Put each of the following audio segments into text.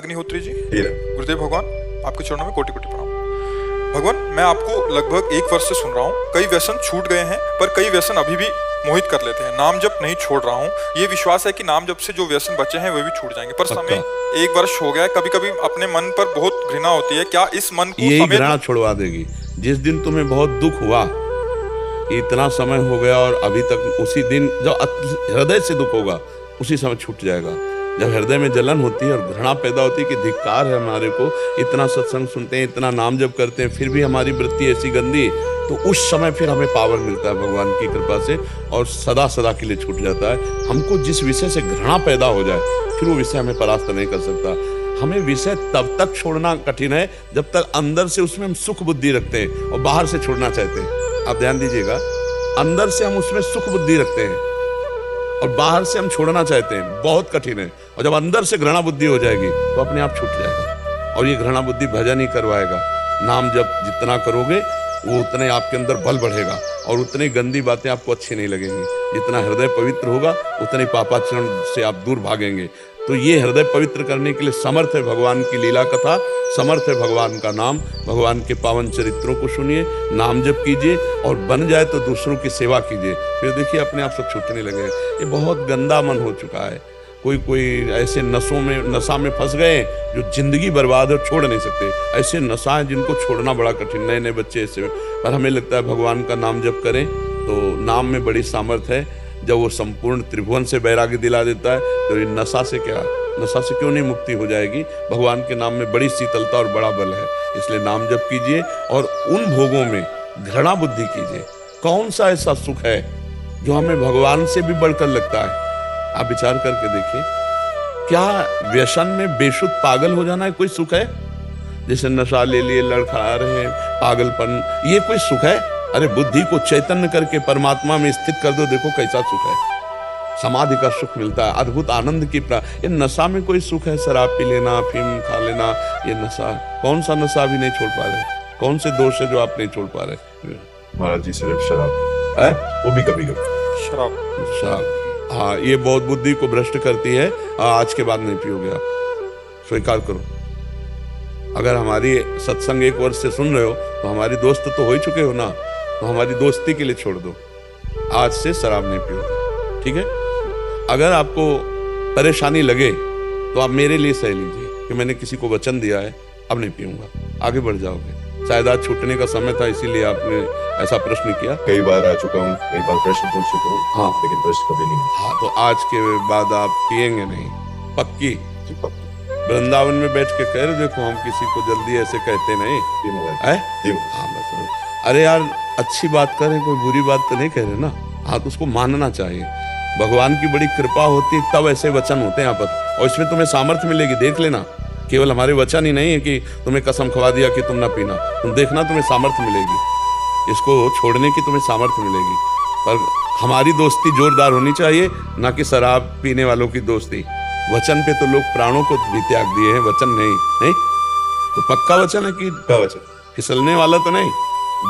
अग्निहोत्री जी, गुरुदेव भगवान, आपके चरणों में कोटि कोटि प्रणाम। भगवान, मैं आपको लगभग 1 वर्ष से सुन रहा हूँ। कई व्यसन छूट गए हैं, पर कई व्यसन अभी भी मोहित कर लेते हैं। नाम जप नहीं छोड़ रहा हूँ। ये विश्वास है कि नाम जप से जो व्यसन बचे हैं वे भी छूट जाएंगे, पर समय 1 वर्ष हो गया है। कभी कभी अपने मन पर बहुत घृणा होती है। क्या इस मन को यही घृणा छुड़वा देगी? जिस दिन तुम्हें बहुत दुख हुआ, इतना समय हो गया और अभी तक उसी दिन जब हृदय से दुख होगा उसी समय छूट जाएगा। जब हृदय में जलन होती है और घृणा पैदा होती है कि धिक्कार है हमारे को, इतना सत्संग सुनते हैं, इतना नाम जप करते हैं, फिर भी हमारी वृत्ति ऐसी गंदी, तो उस समय फिर हमें पावर मिलता है भगवान की कृपा से और सदा सदा के लिए छूट जाता है। हमको जिस विषय से घृणा पैदा हो जाए फिर वो विषय हमें परास्त नहीं कर सकता। हमें विषय तब तक छोड़ना कठिन है जब तक अंदर से उसमें हम सुख बुद्धि रखते हैं और बाहर से छोड़ना चाहते हैं। आप ध्यान दीजिएगा, अंदर से हम उसमें सुख बुद्धि रखते हैं और बाहर से हम छोड़ना चाहते हैं, बहुत कठिन है। और जब अंदर से घृणा बुद्धि हो जाएगी तो अपने आप छूट जाएगा। और ये घृणा बुद्धि भजन ही करवाएगा। नाम जब जितना करोगे वो उतने आपके अंदर बल बढ़ेगा और उतनी गंदी बातें आपको अच्छी नहीं लगेंगी। जितना हृदय पवित्र होगा उतने पापाचरण से आप दूर भागेंगे। तो ये हृदय पवित्र करने के लिए समर्थ है भगवान की लीला कथा, समर्थ है भगवान का नाम। भगवान के पावन चरित्रों को सुनिए, नाम जप कीजिए और बन जाए तो दूसरों की सेवा कीजिए। फिर देखिए अपने आप सब छूटने लगे। ये बहुत गंदा मन हो चुका है। कोई ऐसे नशा में फंस गए जो जिंदगी बर्बाद है, छोड़ नहीं सकते। ऐसे नशा है जिनको छोड़ना बड़ा कठिन। नए नए बच्चे ऐसे, पर हमें लगता है भगवान का नाम जप करें तो नाम में बड़ी सामर्थ्य है। जब वो संपूर्ण त्रिभुवन से वैराग्य दिला देता है तो ये नशा से क्यों नहीं मुक्ति हो जाएगी? भगवान के नाम में बड़ी शीतलता और बड़ा बल है। इसलिए नाम जप कीजिए और उन भोगों में घृणा बुद्धि कीजिए। कौन सा ऐसा सुख है जो हमें भगवान से भी बढ़कर लगता है? आप विचार करके देखिए, क्या व्यसन में बेशुद्ध पागल हो जाना है कोई सुख है? जैसे नशा ले लिए, लड़खड़ा रहे हैं, पागलपन, ये कोई सुख है? अरे बुद्धि को चैतन्य करके परमात्मा में स्थित कर दो, देखो कैसा सुख है। समाधि का सुख मिलता है, अद्भुत आनंद की ये नशा में कोई सुख है? शराब पी लेना, अफीम खा लेना, ये नशा, कौन सा नशा भी नहीं छोड़ पा रहे? कौन से दोष है जो आप नहीं छोड़ पा रहे? महाराज जी, सिर्फ शराब है, वो भी कभी कभी शराब। हाँ, ये बहुत बुद्धि को भ्रष्ट करती है। आज के बाद नहीं पियोगे आप, स्वीकार करो। अगर हमारी सत्संग 1 वर्ष से सुन रहे हो तो हमारी दोस्त तो हो ही चुके हो ना, तो हमारी दोस्ती के लिए छोड़ दो। आज से शराब नहीं पियोगे, ठीक है? अगर आपको परेशानी लगे तो आप मेरे लिए सह लीजिए कि मैंने किसी को वचन दिया है, अब नहीं पीऊंगा, आगे बढ़ जाओगे। शायद आज छूटने का समय था, इसीलिए आपने ऐसा प्रश्न किया। कई बार आ चुका हूँ, कई बार प्रश्न पूछ चुका हूँ, हाँ, लेकिन प्रश्न कभी नहीं। हाँ, तो आज के बाद आप पिएंगे नहीं, पक्की? वृंदावन में बैठ के कह रहे, देखो हम किसी को जल्दी ऐसे कहते नहीं है। हाँ, बस। अरे यार, अच्छी बात करें, कोई बुरी बात तो नहीं कह रहे ना। हाँ, तो उसको मानना चाहिए। भगवान की बड़ी कृपा होती है तब ऐसे वचन होते हैं यहाँ पर, और इसमें तुम्हें सामर्थ्य मिलेगी। देख लेना, केवल हमारे वचन ही नहीं है कि तुम्हें कसम खवा दिया कि तुम ना पीना, तुम देखना तुम्हें सामर्थ्य मिलेगी, इसको छोड़ने की तुम्हें सामर्थ्य मिलेगी। पर हमारी दोस्ती जोरदार होनी चाहिए, ना कि शराब पीने वालों की दोस्ती। वचन पे तो लोग प्राणों को भी त्याग दिए हैं, वचन नहीं। तो पक्का वचन है कि वचन फिसलने वाला तो नहीं।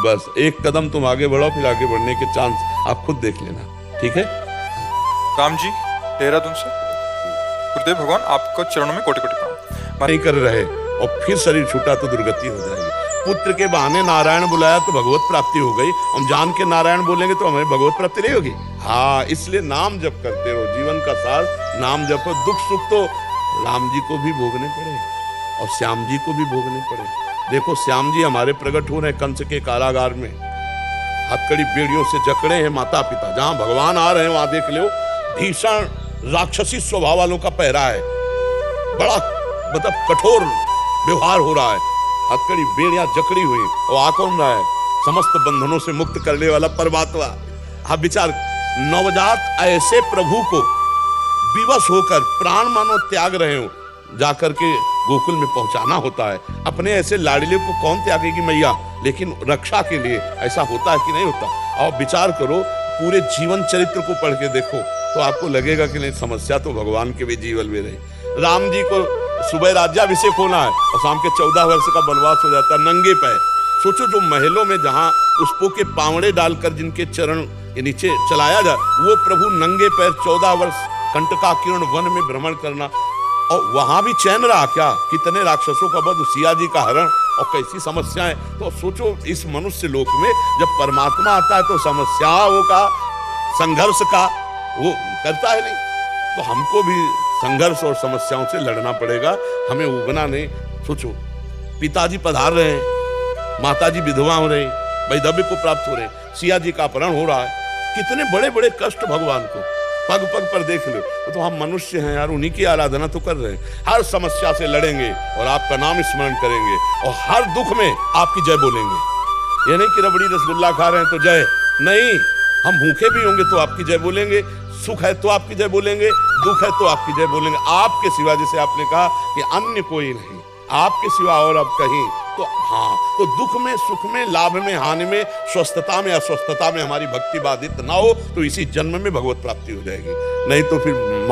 बस एक कदम तुम आगे बढ़ो, फिर आगे बढ़ने के चांस आप खुद देख लेना, ठीक है? राम जी, देहरादून से गुरुदेव भगवान, आपको चरणों में कोटि कोटि प्रणाम। नहीं कर रहे और फिर शरीर छूटा तो दुर्गति हो जाएगी। पुत्र के बहाने नारायण बुलाया तो भगवत प्राप्ति हो गई। हम जान के नारायण बोलेंगे तो हमें भगवत प्राप्ति नहीं होगी। हाँ, इसलिए नाम जप करते रहो। जीवन का सार नाम जपो। दुख सुख तो राम जी को भी भोगने पड़े और श्याम जी को भी भोगने पड़े। देखो, श्याम जी हमारे प्रकट हो रहे कंस के कारागार में, हथकड़ी बेड़ियों से जकड़े हैं माता पिता। जहां भगवान आ रहे हैं वहां देख लो, भीषण राक्षसी स्वभाव वालों का पहरा है, बड़ा मतलब कठोर व्यवहार हो रहा है। हथकड़ी बेड़ियां जकड़ी हुई और आ कौन रहा है? समस्त बंधनों से मुक्त करने वाला परमात्मा। आप विचार, नवजात ऐसे प्रभु को विवश होकर प्राण मानो त्याग रहे हो, जाकर के गोकुल में पहुंचाना होता है। अपने ऐसे लाडले को कौन त्यागेगी मैया? लेकिन रक्षा के लिए ऐसा होता है कि नहीं होता? और विचार करो, पूरे जीवन चरित्र को पढ़ के देखो तो आपको लगेगा कि नहीं, समस्या तो भगवान के भी जीवन में रही। राम जी को सुबह राज्याभिषेक होना है और शाम के 14 वर्ष का वनवास हो जाता है नंगे पैर। सोचो, जो महलों में जहां पुष्पों के पावड़े डालकर जिनके चरण के नीचे चलाया जाए, वो प्रभु नंगे पैर 14 वर्ष कंटकाकिरण वन में भ्रमण करना, और वहां भी चैन रहा क्या? कितने राक्षसों का वध, सिया जी का हरण, और कैसी समस्याएं। तो सोचो इस मनुष्य लोक में जब परमात्मा आता है तो समस्याओं का, संघर्ष का वो करता है नहीं। तो हमको भी संघर्ष और समस्याओं से लड़ना पड़ेगा, हमें उबना नहीं। सोचो पिताजी पधार रहे हैं, माताजी विधवा हो रही, वैधव्य को प्राप्त हो रहे, सिया जी का अपहरण हो रहा है, कितने बड़े बड़े कष्ट भगवान को पग पग पर देख लो। तो हम मनुष्य हैं यार, उन्हीं की आराधना तो कर रहे हैं। हर समस्या से लड़ेंगे और आपका नाम स्मरण करेंगे और हर दुख में आपकी जय बोलेंगे। ये नहीं कि रबड़ी रसगुल्ला खा रहे हैं तो जय नहीं, हम भूखे भी होंगे तो आपकी जय बोलेंगे, सुख है तो आपकी जय बोलेंगे, दुख है तो आपकी जय बोलेंगे। आपके सिवा, जैसे आपने कहा कि अन्य कोई नहीं, आपके सिवा और अब कहीं। तो हाँ, तो दुख में, सुख में, लाभ में, हानि में, स्वस्थता में, अस्वस्थता में हमारी भक्ति बाधित ना हो तो इसी जन्म में भगवत प्राप्ति हो जाएगी। नहीं तो फिर